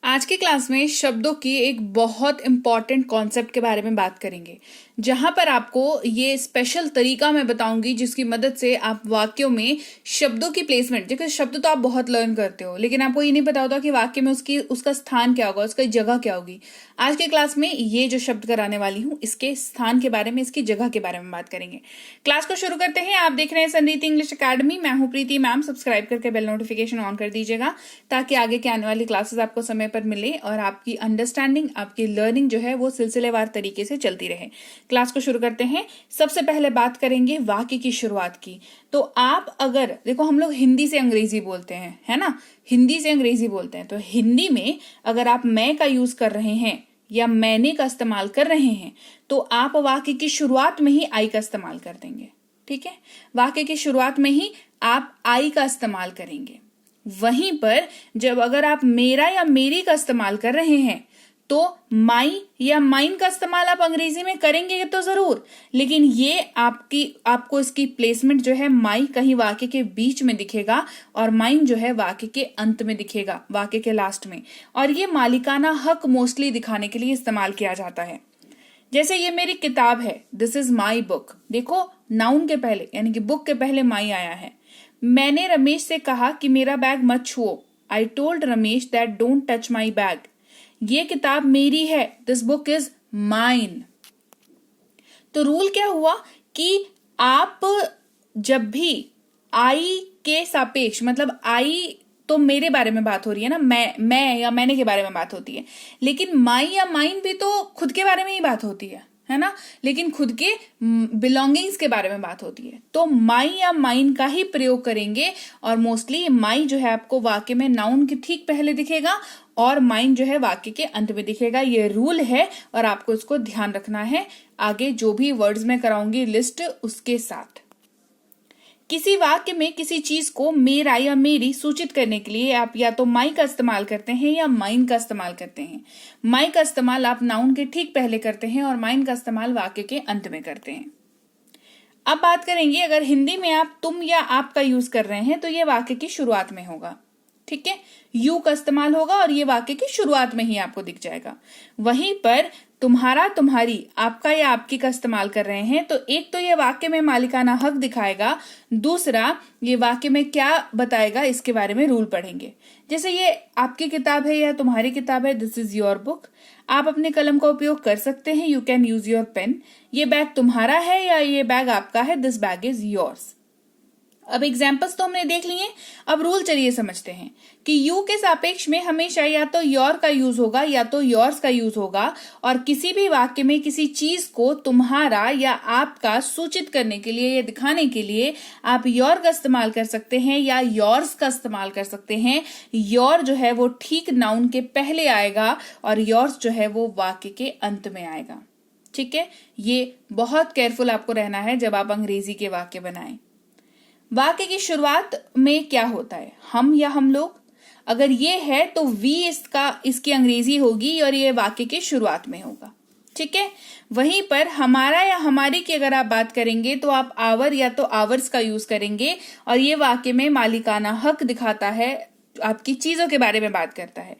आज की क्लास में शब्दों की एक बहुत इंपॉर्टेंट कॉन्सेप्ट के बारे में बात करेंगे, जहां पर आपको ये स्पेशल तरीका मैं बताऊंगी जिसकी मदद से आप वाक्यों में शब्दों की प्लेसमेंट, देखो शब्द तो आप बहुत लर्न करते हो लेकिन आपको ये नहीं पता होता कि वाक्य में उसका स्थान क्या होगा, उसकी जगह क्या होगी। आज की क्लास में ये जो शब्द कराने वाली हूँ इसके स्थान के बारे में, इसकी जगह के बारे में बात करेंगे। क्लास को शुरू करते हैं। आप देख रहे हैं संरीति इंग्लिश अकेडमी। मैं हूँ प्रीति मैम। सब्सक्राइब करके बेल नोटिफिकेशन ऑन कर दीजिएगा ताकि आगे के आने वाली क्लासेस आपको समय पर मिले और आपकी अंडरस्टैंडिंग, आपकी लर्निंग जो है वो सिलसिलेवार तरीके से चलती रहे। क्लास को शुरू करते हैं। सबसे पहले बात करेंगे वाक्य की शुरुआत की। तो आप अगर देखो, हम लोग हिंदी से अंग्रेजी बोलते हैं, है ना, हिंदी से अंग्रेजी बोलते हैं। तो हिंदी में अगर आप मैं का यूज कर रहे हैं या मैंने का इस्तेमाल कर रहे हैं तो आप वाक्य की शुरुआत में ही आई का इस्तेमाल कर देंगे। ठीक है, वाक्य की शुरुआत में ही आप आई का इस्तेमाल करेंगे। वहीं पर जब अगर आप मेरा या मेरी का इस्तेमाल कर रहे हैं तो माई या माइन का इस्तेमाल आप अंग्रेजी में करेंगे तो जरूर, लेकिन ये आपको इसकी प्लेसमेंट जो है माई कहीं वाक्य के बीच में दिखेगा और माइन जो है वाक्य के अंत में दिखेगा, वाक्य के लास्ट में। और ये मालिकाना हक मोस्टली दिखाने के लिए इस्तेमाल किया जाता है। जैसे ये मेरी किताब है, दिस इज माई बुक। देखो नाउन के पहले यानी कि बुक के पहले माई आया है। मैंने रमेश से कहा कि मेरा बैग मत छुओ। I told Ramesh that don't touch my bag. ये किताब मेरी है, दिस बुक इज माइन। तो रूल क्या हुआ कि आप जब भी आई के सापेक्ष, मतलब आई तो मेरे बारे में बात हो रही है ना, मैं या मैंने के बारे में बात होती है, लेकिन माई या माइन भी तो खुद के बारे में ही बात होती है ना, लेकिन खुद के बिलोंगिंग्स के बारे में बात होती है। तो माई या माइन का ही प्रयोग करेंगे और मोस्टली माई जो है आपको वाक्य में नाउन के ठीक पहले दिखेगा और माइन जो है वाक्य के अंत में दिखेगा। ये रूल है और आपको इसको ध्यान रखना है आगे जो भी वर्ड्स में कराऊंगी लिस्ट उसके साथ। किसी वाक्य में किसी चीज को मेरा या मेरी सूचित करने के लिए आप या तो माई का इस्तेमाल करते हैं या माइन का इस्तेमाल करते हैं। माई का इस्तेमाल आप नाउन के ठीक पहले करते हैं और माइन का इस्तेमाल वाक्य के अंत में करते हैं। अब बात करेंगे, अगर हिंदी में आप तुम या आप का यूज कर रहे हैं तो ये वाक्य की शुरुआत में होगा। ठीक है, यू का इस्तेमाल होगा और ये वाक्य की शुरुआत में ही आपको दिख जाएगा। वहीं पर तुम्हारा, तुम्हारी, आपका या आपकी का इस्तेमाल कर रहे हैं तो एक तो ये वाक्य में मालिकाना हक दिखाएगा, दूसरा ये वाक्य में क्या बताएगा इसके बारे में रूल पढ़ेंगे। जैसे ये आपकी किताब है या तुम्हारी किताब है, दिस इज योर बुक। आप अपने कलम का उपयोग कर सकते हैं, you can use your pen. ये बैग तुम्हारा है या ये बैग आपका है, दिस बैग इज योर्स। अब एग्जाम्पल्स तो हमने देख लिए, अब रूल चलिए समझते हैं कि यू के सापेक्ष में हमेशा या तो योर का यूज होगा या तो योर्स का यूज होगा और किसी भी वाक्य में किसी चीज को तुम्हारा या आपका सूचित करने के लिए या दिखाने के लिए आप योर का इस्तेमाल कर सकते हैं या योर्स का इस्तेमाल कर सकते हैं। योर जो है वो ठीक नाउन के पहले आएगा और योर्स जो है वो वाक्य के अंत में आएगा। ठीक है, ये बहुत केयरफुल आपको रहना है जब आप अंग्रेजी के वाक्य बनाएं। वाक्य की शुरुआत में क्या होता है, हम या हम लोग। अगर ये है तो वी इसकी अंग्रेजी होगी और ये वाक्य की शुरुआत में होगा। ठीक है, वहीं पर हमारा या हमारी की अगर आप बात करेंगे तो आप आवर या तो आवर्स का यूज करेंगे और ये वाक्य में मालिकाना हक दिखाता है, आपकी चीजों के बारे में बात करता है।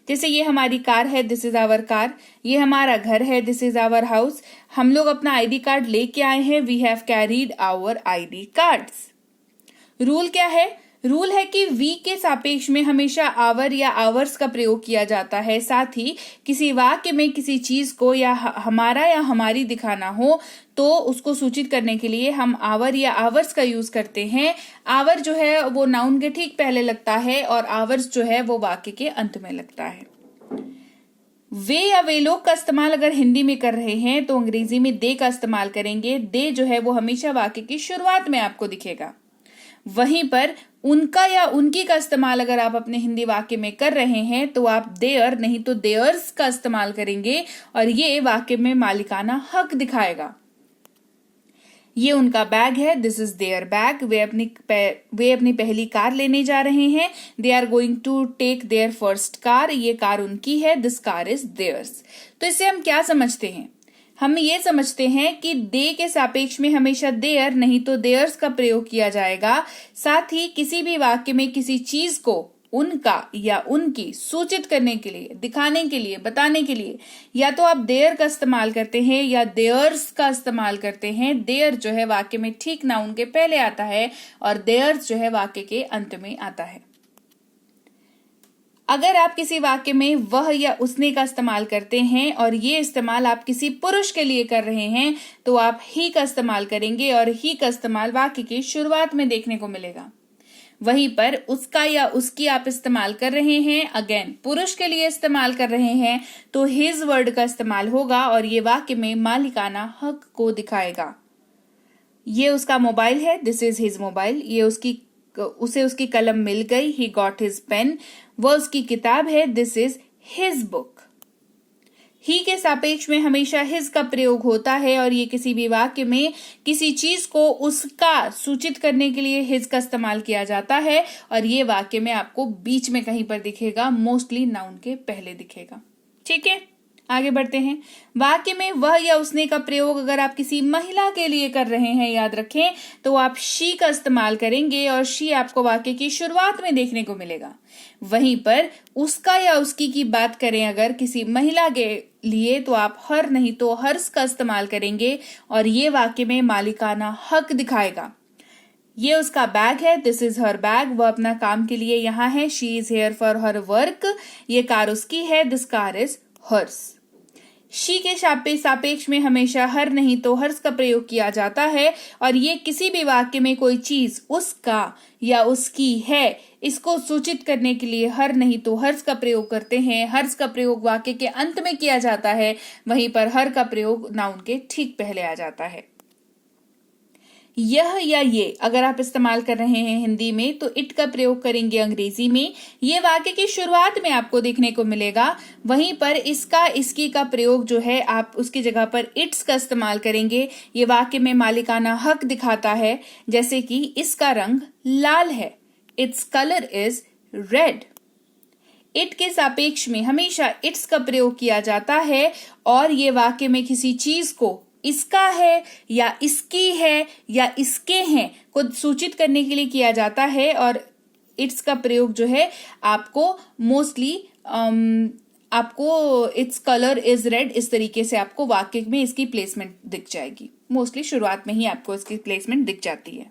जैसे ये हमारी कार है, दिस इज आवर कार। ये हमारा घर है, दिस इज आवर हाउस। हम लोग अपना आईडी कार्ड लेके आए हैं, we have carried our ID cards. Rule क्या है, रूल है कि वी के सापेक्ष में हमेशा आवर या आवर्स का प्रयोग किया जाता है। साथ ही किसी वाक्य में किसी चीज को या हमारा या हमारी दिखाना हो तो उसको सूचित करने के लिए हम आवर या आवर्स का यूज करते हैं। आवर जो है वो नाउन के ठीक पहले लगता है और आवर्स जो है वो वाक्य के अंत में लगता है। वे या वे लोग का इस्तेमाल अगर हिंदी में कर रहे हैं तो अंग्रेजी में दे का इस्तेमाल करेंगे। दे जो है वो हमेशा वाक्य की शुरुआत में आपको दिखेगा। वहीं पर उनका या उनकी का इस्तेमाल अगर आप अपने हिंदी वाक्य में कर रहे हैं तो आप देयर नहीं तो देयर्स का इस्तेमाल करेंगे और ये वाक्य में मालिकाना हक दिखाएगा। ये उनका बैग है, दिस इज देयर बैग। वे अपनी पहली कार लेने जा रहे हैं, they are going to take their first car. ये कार उनकी है, दिस कार इज देयर्स। तो इससे हम क्या समझते हैं, हम ये समझते हैं कि दे के सापेक्ष में हमेशा देयर नहीं तो देयर्स का प्रयोग किया जाएगा। साथ ही किसी भी वाक्य में किसी चीज को उनका या उनकी सूचित करने के लिए, दिखाने के लिए, बताने के लिए या तो आप देयर का इस्तेमाल करते हैं या देयर्स का इस्तेमाल करते हैं। देयर जो है वाक्य में ठीक नाउन के पहले आता है और देयर्स जो है वाक्य के अंत में आता है। अगर आप किसी वाक्य में वह या उसने का इस्तेमाल करते हैं और ये इस्तेमाल आप किसी पुरुष के लिए कर रहे हैं तो आप ही का इस्तेमाल करेंगे और ही का इस्तेमाल वाक्य की शुरुआत में देखने को मिलेगा। वहीं पर उसका या उसकी आप इस्तेमाल कर रहे हैं, अगेन पुरुष के लिए इस्तेमाल कर रहे हैं तो हिज वर्ड का इस्तेमाल होगा और ये वाक्य में मालिकाना हक को दिखाएगा। ये उसका मोबाइल है, दिस इज हिज मोबाइल। ये उसे उसकी कलम मिल गई, ही गॉट हिज पेन। वह उसकी किताब है, दिस इज हिज बुक। ही के सापेक्ष में हमेशा हिज का प्रयोग होता है और ये किसी भी वाक्य में किसी चीज को उसका सूचित करने के लिए हिज का इस्तेमाल किया जाता है और ये वाक्य में आपको बीच में कहीं पर दिखेगा, मोस्टली नाउन के पहले दिखेगा। ठीक है, आगे बढ़ते हैं। वाक्य में वह या उसने का प्रयोग अगर आप किसी महिला के लिए कर रहे हैं, याद रखें, तो आप शी का इस्तेमाल करेंगे और शी आपको वाक्य की शुरुआत में देखने को मिलेगा। वहीं पर उसका या उसकी की बात करें अगर किसी महिला के लिए तो आप हर नहीं तो हर्स का इस्तेमाल करेंगे और ये वाक्य में मालिकाना हक दिखाएगा। ये उसका बैग है, दिस इज हर बैग। वह अपना काम के लिए यहाँ है, she is here for her work. ये कार उसकी है, this car is hers. She के सापेक्ष में हमेशा हर नहीं तो हर्स का प्रयोग किया जाता है और ये किसी भी वाक्य में कोई चीज उसका या उसकी है इसको सूचित करने के लिए हर नहीं तो हर्स का प्रयोग करते हैं। हर्स का प्रयोग वाक्य के अंत में किया जाता है, वहीं पर हर का प्रयोग नाउन के ठीक पहले आ जाता है। यह या ये अगर आप इस्तेमाल कर रहे हैं हिंदी में तो इट का प्रयोग करेंगे अंग्रेजी में। ये वाक्य की शुरुआत में आपको देखने को मिलेगा। वहीं पर इसका इसकी का प्रयोग जो है आप उसकी जगह पर इट्स का इस्तेमाल करेंगे। ये वाक्य में मालिकाना हक दिखाता है, जैसे कि इसका रंग लाल है, its colour is red. It के सापेक्ष में हमेशा इट्स का प्रयोग किया जाता है और ये वाक्य में किसी चीज को इसका है या इसकी है या इसके हैं को सूचित करने के लिए किया जाता है और इट्स का प्रयोग जो है आपको मोस्टली आपको इट्स कलर इज रेड इस तरीके से आपको वाक्य में इसकी प्लेसमेंट दिख जाएगी। मोस्टली शुरुआत में ही आपको इसकी प्लेसमेंट दिख जाती है।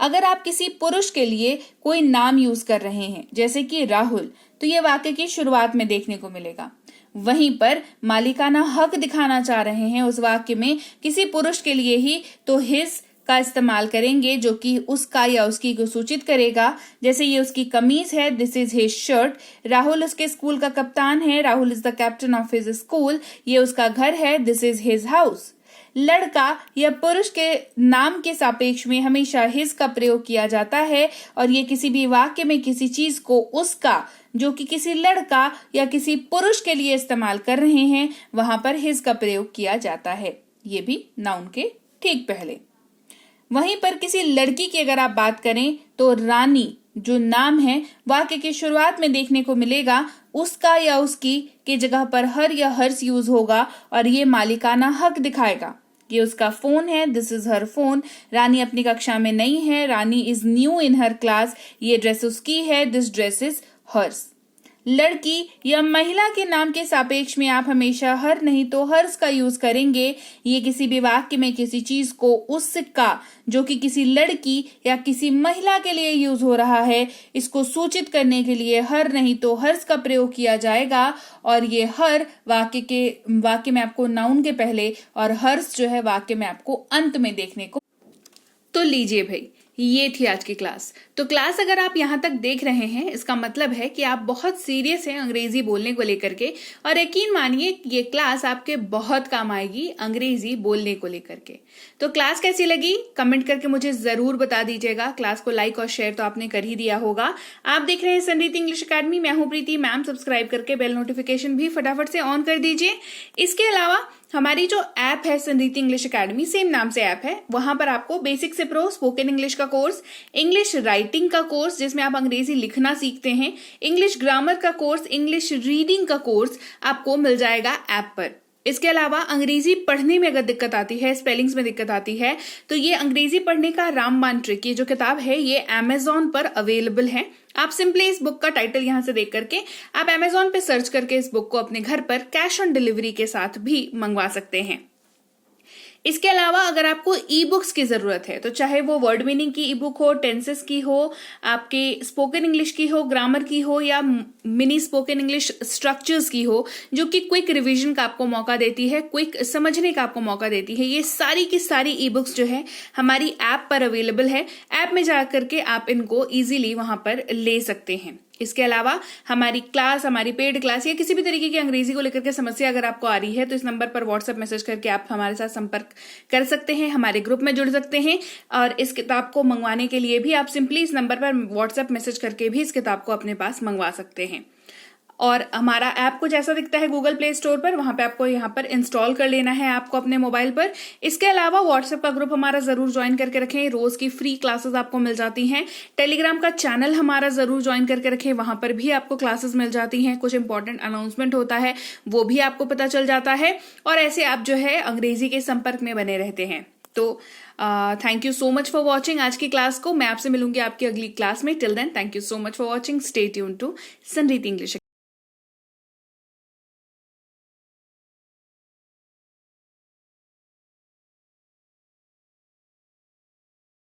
अगर आप किसी पुरुष के लिए कोई नाम यूज कर रहे हैं जैसे कि राहुल, तो ये वाक्य की शुरुआत में देखने को मिलेगा। वहीं पर मालिकाना हक दिखाना चाह रहे हैं उस वाक्य में किसी पुरुष के लिए ही तो हिज का इस्तेमाल करेंगे जो कि उसका या उसकी को सूचित करेगा। जैसे ये उसकी कमीज है, this is his shirt. Rahul उसके स्कूल का कप्तान है, Rahul is the captain of his school. ये उसका घर है, दिस इज हिज हाउस। लड़का या पुरुष के नाम के सापेक्ष में हमेशा हिज का प्रयोग किया जाता है और ये किसी भी वाक्य में किसी चीज को उसका जो कि किसी लड़का या किसी पुरुष के लिए इस्तेमाल कर रहे हैं वहां पर हिज का प्रयोग किया जाता है, ये भी नाउन के ठीक पहले। वहीं पर किसी लड़की की अगर आप बात करें तो रानी जो नाम है वाक्य की शुरुआत में देखने को मिलेगा। उसका या उसकी के जगह पर हर या हर्स यूज होगा और ये मालिकाना हक दिखाएगा। ये उसका फोन है, this is her phone. Rani अपनी कक्षा में नहीं है, Rani is new in her class. ये ड्रेस उसकी है, दिस ड्रेस इज हर्स। लड़की या महिला के नाम के सापेक्ष में आप हमेशा हर नहीं तो हर्स का यूज करेंगे। ये किसी भी वाक्य में किसी चीज को उसका जो कि किसी लड़की या किसी महिला के लिए यूज हो रहा है इसको सूचित करने के लिए हर नहीं तो हर्स का प्रयोग किया जाएगा और ये हर वाक्य में आपको नाउन के पहले और हर्स जो है वाक्य में आपको अंत में देखने को। तो लीजिए भाई, ये थी आज की क्लास। तो क्लास अगर आप यहाँ तक देख रहे हैं इसका मतलब है कि आप बहुत सीरियस हैं अंग्रेजी बोलने को लेकर के और यकीन मानिए ये क्लास आपके बहुत काम आएगी अंग्रेजी बोलने को लेकर के। तो क्लास कैसी लगी कमेंट करके मुझे जरूर बता दीजिएगा। क्लास को लाइक और शेयर तो आपने कर ही दिया होगा। आप देख रहे हैं संरीति इंग्लिश अकेडमी, मैं हूं प्रीति मैम। सब्सक्राइब करके बेल नोटिफिकेशन भी फटाफट से ऑन कर दीजिए। इसके अलावा हमारी जो ऐप है संरीति इंग्लिश अकेडमी, सेम नाम से ऐप है, वहां पर आपको बेसिक से प्रो स्पोकन इंग्लिश का कोर्स, इंग्लिश राइटिंग का कोर्स जिसमें आप अंग्रेजी लिखना सीखते हैं, इंग्लिश ग्रामर का कोर्स, इंग्लिश रीडिंग का कोर्स आपको मिल जाएगा ऐप पर। इसके अलावा अंग्रेजी पढ़ने में अगर दिक्कत आती है, स्पेलिंग्स में दिक्कत आती है, तो ये अंग्रेजी पढ़ने का रामबाण ट्रिक, ये जो किताब है ये अमेजॉन पर अवेलेबल है। आप सिंपली इस बुक का टाइटल यहां से देख करके आप अमेजॉन पे सर्च करके इस बुक को अपने घर पर कैश ऑन डिलीवरी के साथ भी मंगवा सकते हैं। इसके अलावा अगर आपको ई बुक्स की जरूरत है, तो चाहे वो वर्ड मीनिंग की ई बुक हो, टेंसेस की हो, आपके स्पोकन इंग्लिश की हो, ग्रामर की हो, या मिनी स्पोकन इंग्लिश स्ट्रक्चर्स की हो, जो कि क्विक रिवीजन का आपको मौका देती है, क्विक समझने का आपको मौका देती है, ये सारी की सारी ई बुक्स जो है हमारी ऐप पर अवेलेबल है। ऐप में जाकर के आप इनको इजीली वहां पर ले सकते हैं। इसके अलावा हमारी क्लास, हमारी पेड क्लास या किसी भी तरीके की अंग्रेजी को लेकर के समस्या अगर आपको आ रही है, तो इस नंबर पर व्हाट्सएप मैसेज करके आप हमारे साथ संपर्क कर सकते हैं, हमारे ग्रुप में जुड़ सकते हैं। और इस किताब को मंगवाने के लिए भी आप सिंपली इस नंबर पर व्हाट्सएप मैसेज करके भी इस किताब को अपने पास मंगवा सकते हैं। और हमारा ऐप कुछ ऐसा दिखता है गूगल प्ले स्टोर पर, वहां पे आपको यहाँ पर इंस्टॉल कर लेना है आपको अपने मोबाइल पर। इसके अलावा व्हाट्सएप का ग्रुप हमारा जरूर ज्वाइन करके रखें, रोज की फ्री क्लासेस आपको मिल जाती हैं। टेलीग्राम का चैनल हमारा जरूर ज्वाइन करके रखें, वहां पर भी आपको क्लासेस मिल जाती हैं, कुछ इंपॉर्टेंट अनाउंसमेंट होता है वो भी आपको पता चल जाता है, और ऐसे आप जो है अंग्रेजी के संपर्क में बने रहते हैं। तो thank you so much for watching आज की क्लास को। मैं आपसे मिलूंगी आपकी अगली क्लास में। Till then, thank you so much for watching. Stay tuned to Sanriti English.